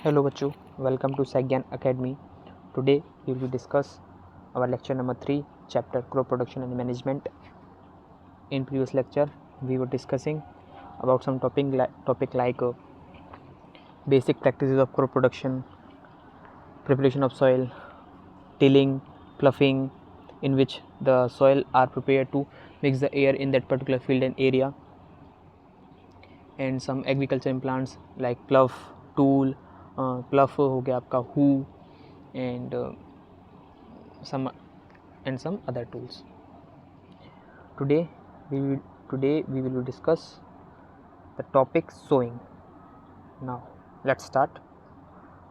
Hello बच्चों, welcome to Sagyan Academy. Today we will discuss our lecture number 3, chapter crop production and management. In previous lecture we were discussing about some topic like basic practices of crop production, preparation of soil, tilling, ploughing, in which the soil are prepared to mix the air in that particular field and area, and some agriculture implants like plough, tool, plough हो गया आपका who, and some other tools. Today we will discuss the topic sowing. Now let's start.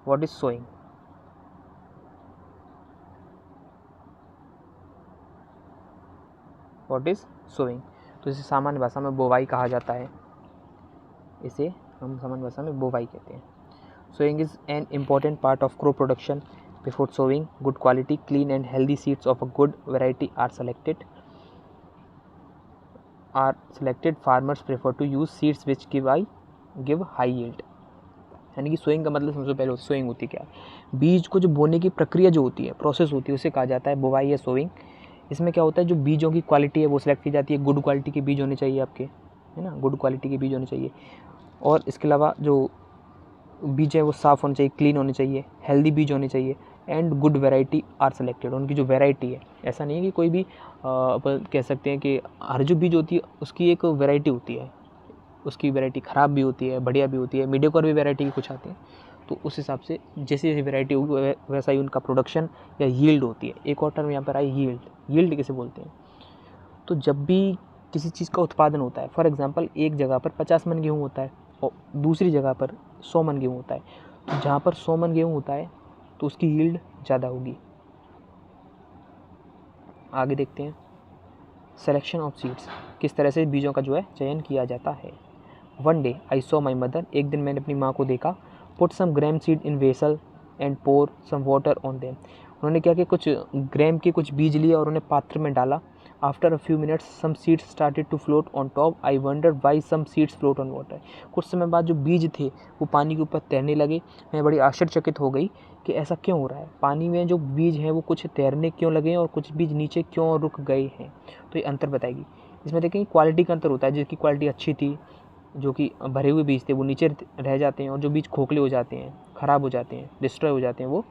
What is sowing? What is sowing? तो इसे सामान्य भाषा में बोवाई कहा जाता है. इसे हम सामान्य भाषा में बोवाई कहते हैं. Sowing is an important part of crop production. Before sowing, good quality, clean and healthy seeds of a good variety are selected. Farmers prefer to use seeds which give high yield. यानी कि sowing का मतलब सबसे पहले sowing होती है क्या? बीज को जो बोने की प्रक्रिया जो होती है, प्रोसेस होती है, उसे कहा जाता है बुवाई या सोइंग. इसमें क्या होता है, जो बीजों की क्वालिटी है वो सिलेक्ट की जाती है. गुड क्वालिटी के बीज होने चाहिए आपके, है ना, गुड क्वालिटी के बीज होने चाहिए. और इसके अलावा जो बीज है वो साफ़ होने चाहिए, क्लीन होने चाहिए, हेल्दी बीज होने चाहिए, and good variety are selected. उनकी जो वैरायटी है, ऐसा नहीं है कि कोई भी अपन कह सकते हैं कि हर जो बीज होती है उसकी एक वैरायटी होती है. उसकी वैरायटी ख़राब भी होती है, बढ़िया भी होती है, मीडियोकर भी वैरायटी की कुछ आती है. तो उस हिसाब से जैसी जैसी वैरायटी होगी वैसा ही उनका प्रोडक्शन या यील्ड होती है. एक और टर्म यहाँ पर आई, यील्ड किसे बोलते हैं? तो जब भी किसी चीज़ का उत्पादन होता है, फॉर एग्जांपल एक जगह पर 50 मन गेहूँ होता है और दूसरी जगह पर 100 मन गेहूँ होता है. तो जहाँ पर 100 मन गेहूँ होता है तो उसकी यील्ड ज़्यादा होगी. आगे देखते हैं सिलेक्शन ऑफ सीड्स, किस तरह से बीजों का जो है चयन किया जाता है. One day I saw my mother, एक दिन मैंने अपनी माँ को देखा. Put some gram seed in vessel and pour some water on them. उन्होंने क्या किया, कुछ ग्राम के कुछ बीज लिए और उन्हें पात्र में डाला. After a few minutes some seeds started to float on top. I wonder why some seeds float on water. कुछ समय बाद जो बीज थे वो पानी के ऊपर तैरने लगे. मैं बड़ी आश्चर्यचकित हो गई कि ऐसा क्यों हो रहा है. पानी में जो बीज हैं वो कुछ तैरने क्यों लगे और कुछ बीज नीचे क्यों रुक गए हैं. तो ये अंतर बताएगी. इसमें देखेंगे क्वालिटी का अंतर होता है. जिसकी क्वालिटी अच्छी थी, जो कि भरे हुए बीज थे, वो नीचे रह जाते हैं, और जो बीज खोखले हो जाते हैं, ख़राब हो जाते हैं, डिस्ट्रॉय हो जाते हैं, वो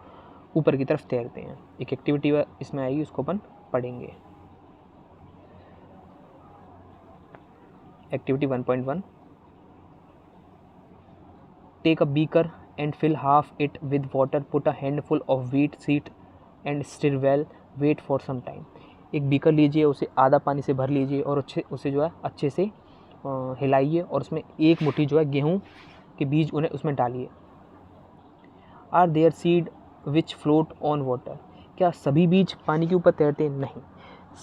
ऊपर की तरफ तैरते हैं. एक एक्टिविटी इसमें आएगी, उसको अपन पढ़ेंगे. Activity 1.1. Take a beaker and fill half it with water. Put a handful of wheat seed and stir well. Wait for some time. एक बीकर लीजिए, उसे आधा पानी से भर लीजिए और उसे जो है अच्छे से हिलाइए और उसमें एक मुट्ठी जो है गेहूं के बीज उन्हें उसमें डालिए. Are there seed which float on water. क्या सभी बीज पानी के ऊपर तैरते हैं? नहीं,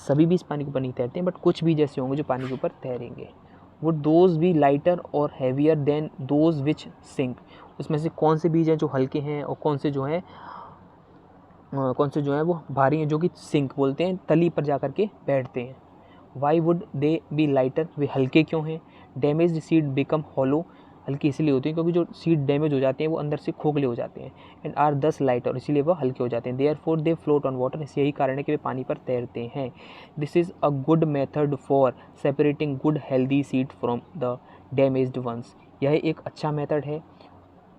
सभी बीज पानी के ऊपर नहीं तैरते हैं, बट कुछ बीज ऐसे होंगे जो पानी के ऊपर तैरेंगे. वुड दोज बी लाइटर और heavier than those which sink. उसमें से कौन से बीज हैं जो हल्के हैं और कौन से जो हैं वो भारी हैं, जो कि सिंक बोलते हैं, तली पर जा कर के बैठते हैं. Why would they be lighter. वे हल्के क्यों हैं? Damage seed become hollow. हल्की इसलिए होती हैं क्योंकि जो सीड डैमेज हो जाते हैं वो अंदर से खोखले हो जाते हैं. एंड आर दस लाइटर, इसीलिए वो हल्के हो जाते हैं. Therefore they float on water. इस यही कारण है कि वे पानी पर तैरते हैं. This is a good method for separating good healthy seed from the damaged ones. यह एक अच्छा मेथड है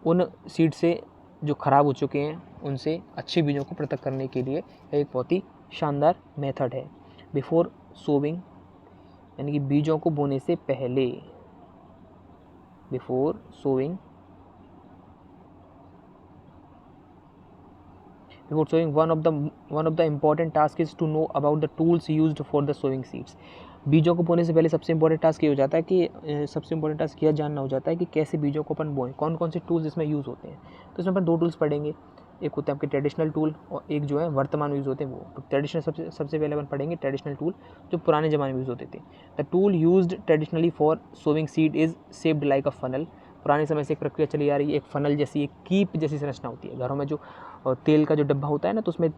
उन सीड से जो ख़राब हो चुके हैं उनसे अच्छे बीजों को पृथक करने के लिए. यह एक बहुत ही शानदार मेथड है. बिफोर सोविंग, यानी कि बीजों को बोने से पहले. Before sowing one of the important task is to know about the tools used for the sowing seeds. बीजों को बोने से पहले सबसे इंपॉर्टेंट टास्क ये हो जाता है कि सबसे इंपॉर्टेंट टास्क यह जानना हो जाता है कि कैसे बीजों को अपन बोएं, कौन कौन से टूल्स इसमें यूज़ होते हैं. तो इसमें अपन दो टूल्स पढ़ेंगे. एक होते हैं आपके ट्रेडिशनल टूल और एक जो है वर्तमान में यूज़ होते हैं वो. तो ट्रेडिशनल सबसे पहले अपन पढ़ेंगे ट्रेडिशनल टूल जो पुराने ज़माने में यूज़ होते थे. The tool used traditionally for sowing seed is shaped like a funnel. पुराने समय से एक प्रक्रिया चली आ रही है. एक फनल जैसी, एक कीप जैसी संरचना होती है. घरों में जो तेल का जो डब्बा होता है ना, तो उसमें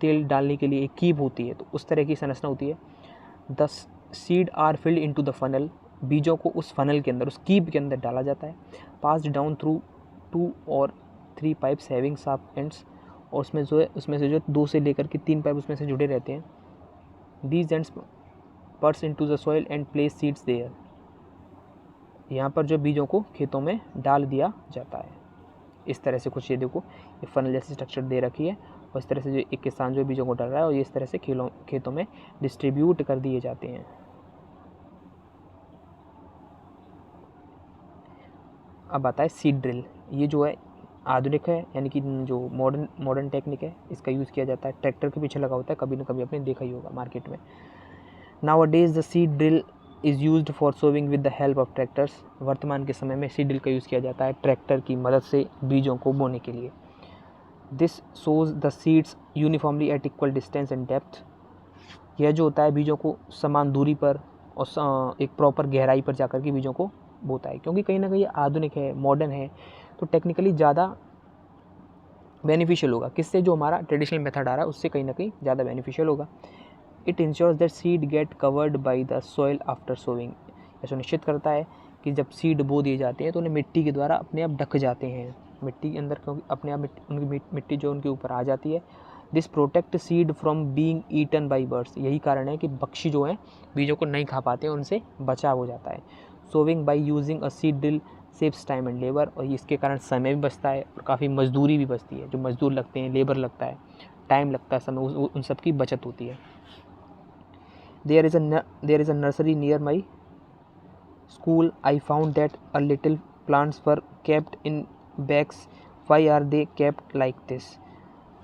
तेल डालने के लिए एक कीप होती है, तो उस तरह की संरचना होती है. The seed are filled into the funnel. बीजों को उस फनल के अंदर, उस कीप के अंदर डाला जाता है. पास्ड डाउन थ्रू 2 और 3 पाइप्स हैविंग शार्प एंड्स, और उसमें जो है उसमें से जो 2 से लेकर के 3 पाइप उसमें से जुड़े रहते हैं. These ends pierce into the soil and place seeds there. यहाँ पर जो बीजों को खेतों में डाल दिया जाता है. इस तरह से कुछ ये देखो ये फनल जैसी स्ट्रक्चर दे रखी है, और इस तरह से जो एक किसान जो बीजों को डाल रहा है और ये इस तरह से खेतों में डिस्ट्रीब्यूट कर दिए जाते हैं. अब आता है सीड ड्रिल. ये जो है आधुनिक है, यानी कि जो मॉडर्न टेक्निक है, इसका यूज़ किया जाता है. ट्रैक्टर के पीछे लगा होता है, कभी ना कभी आपने देखा ही होगा मार्केट में. Now a days the seed drill is used for sowing with the help of tractors. वर्तमान के समय में सीड ड्रिल का यूज़ किया जाता है ट्रैक्टर की मदद से बीजों को बोने के लिए. This shows the seeds uniformly eight equal distance and depth. यह जो होता है बीजों को समान दूरी पर और एक प्रॉपर गहराई पर जाकर के बीजों को बोता है. क्योंकि कहीं ना कहीं आधुनिक है, मॉडर्न है, तो टेक्निकली ज़्यादा बेनिफिशियल होगा. किससे? जो हमारा ट्रेडिशनल मेथड आ रहा है उससे कहीं ना कहीं ज़्यादा बेनिफिशियल होगा. It ensures that seed get covered by the soil after sowing. ऐसा निश्चित करता है कि जब सीड बो दिए जाते हैं तो उन्हें मिट्टी के द्वारा अपने आप ढक जाते हैं मिट्टी के अंदर, क्योंकि अपने आप उनकी मिट्टी जो उनके ऊपर आ जाती है. This protect seed from being eaten by birds. यही कारण है कि पक्षी जो हैं बीजों को नहीं खा पाते, उनसे बचाव हो जाता है. Sowing by using a seed drill saves time and labour. और इसके कारण समय भी बचता है और काफ़ी मजदूरी भी बचती है. जो मजदूर लगते हैं, लेबर लगता है, टाइम लगता है, समय, उन सब की बचत होती है. There is a nursery near my school. I found that a little plants were kept in bags. Why are they kept like this?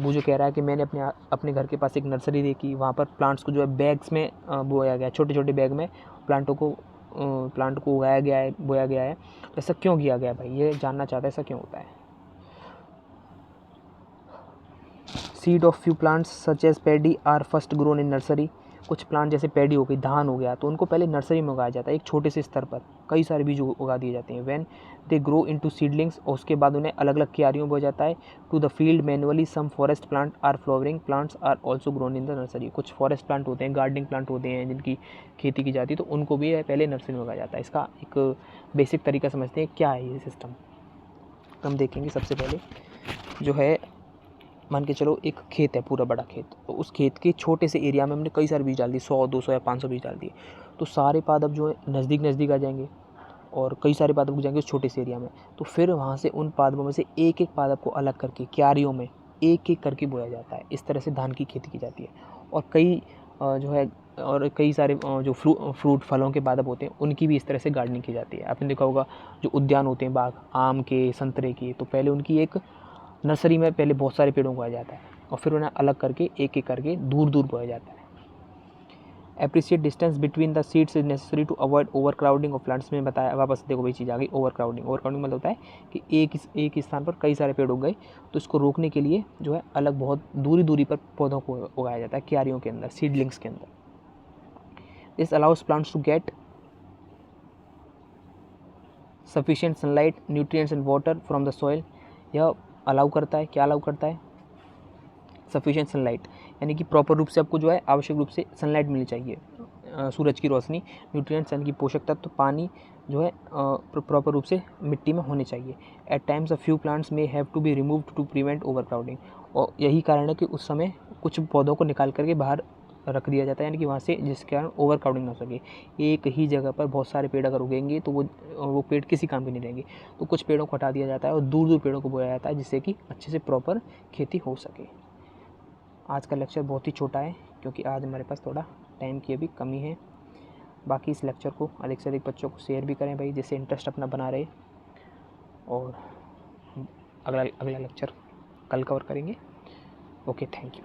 वो जो कह रहा है कि मैंने अपने घर के पास एक नर्सरी देखी, वहाँ पर प्लांट्स को जो है बैग्स में बोया गया, छोटे छोटे बैग में प्लांट को उगाया गया है, बोया गया है. तो ऐसा क्यों किया गया भाई, ये जानना चाहता है ऐसा क्यों होता है. Seed of few plants such as paddy are first grown in nursery. कुछ प्लांट जैसे पैडी हो गई, धान हो गया, तो उनको पहले नर्सरी में उगाया जाता है. एक छोटे से स्तर पर कई सारे बीज उगा दिए जाते हैं. When they grow into seedlings, और उसके बाद उन्हें अलग अलग क्यारियों में बोया जाता है. To the field manually. Some forest plant are flowering plants are also grown in the nursery. कुछ फॉरेस्ट प्लांट होते हैं, गार्डनिंग प्लांट होते हैं जिनकी खेती की जाती है, तो उनको भी पहले नर्सरी में उगाया जाता है. इसका एक बेसिक तरीका समझते हैं क्या है ये सिस्टम. हम देखेंगे सबसे पहले जो है, मान के चलो एक खेत है, पूरा बड़ा खेत, तो उस खेत के छोटे से एरिया में हमने कई सारे बीज डाल दिए, 100 200 या 500 बीज डाल दिए, तो सारे पादप जो है नज़दीक आ जाएंगे और कई सारे पादप उग जाएंगे उस छोटे से एरिया में. तो फिर वहाँ से उन पादपों में से एक एक पादप को अलग करके क्यारियों में एक एक करके बोया जाता है. इस तरह से धान की खेती की जाती है. और कई सारे जो फ्रूट फलों के पादप होते हैं उनकी भी इस तरह से गार्डनिंग की जाती है. आपने देखा होगा जो उद्यान होते हैं, बाग आम के, संतरे के, तो पहले उनकी एक नर्सरी में पहले बहुत सारे पेड़ों को बोया जाता है और फिर उन्हें अलग करके एक एक करके दूर दूर बोया जाता है. Appropriate distance between the seeds is necessary to avoid overcrowding of plants में बताया. वापस देखो वही चीज़ आ गई, ओवर क्राउडिंग मतलब होता है कि एक स्थान पर कई सारे पेड़ उग गए, तो इसको रोकने के लिए जो है अलग बहुत दूरी पर पौधों को उगाया जाता है क्यारियों के अंदर, सीडलिंग्स के अंदर. This allows plants to get sufficient sunlight, nutrients and water from the soil. यह अलाउ करता है, क्या अलाउ करता है? सफिशिएंट सनलाइट, यानी कि प्रॉपर रूप से आपको जो है आवश्यक रूप से सनलाइट मिलनी चाहिए, सूरज की रोशनी. न्यूट्रिएंट्स यानी कि पोषक तत्व, पानी जो है प्रॉपर रूप से मिट्टी में होने चाहिए. At times a few plants may have to be removed to prevent overcrowding. और यही कारण है कि उस समय कुछ पौधों को निकाल करके बाहर रख दिया जाता है, यानी कि वहाँ से जिसके कारण ओवर क्राउडिंग ना हो सके. एक ही जगह पर बहुत सारे पेड़ अगर उगेंगे तो वो पेड़ किसी काम के नहीं रहेंगे, तो कुछ पेड़ों को हटा दिया जाता है और दूर पेड़ों को बोया जाता है जिससे कि अच्छे से प्रॉपर खेती हो सके. आज का लेक्चर बहुत ही छोटा है क्योंकि आज हमारे पास थोड़ा टाइम की अभी कमी है. बाकी इस लेक्चर को अधिक से अधिक बच्चों को शेयर भी करें भाई, जिससे इंटरेस्ट अपना बना रहे. और अगला लेक्चर कल कवर करेंगे. Okay, thank you.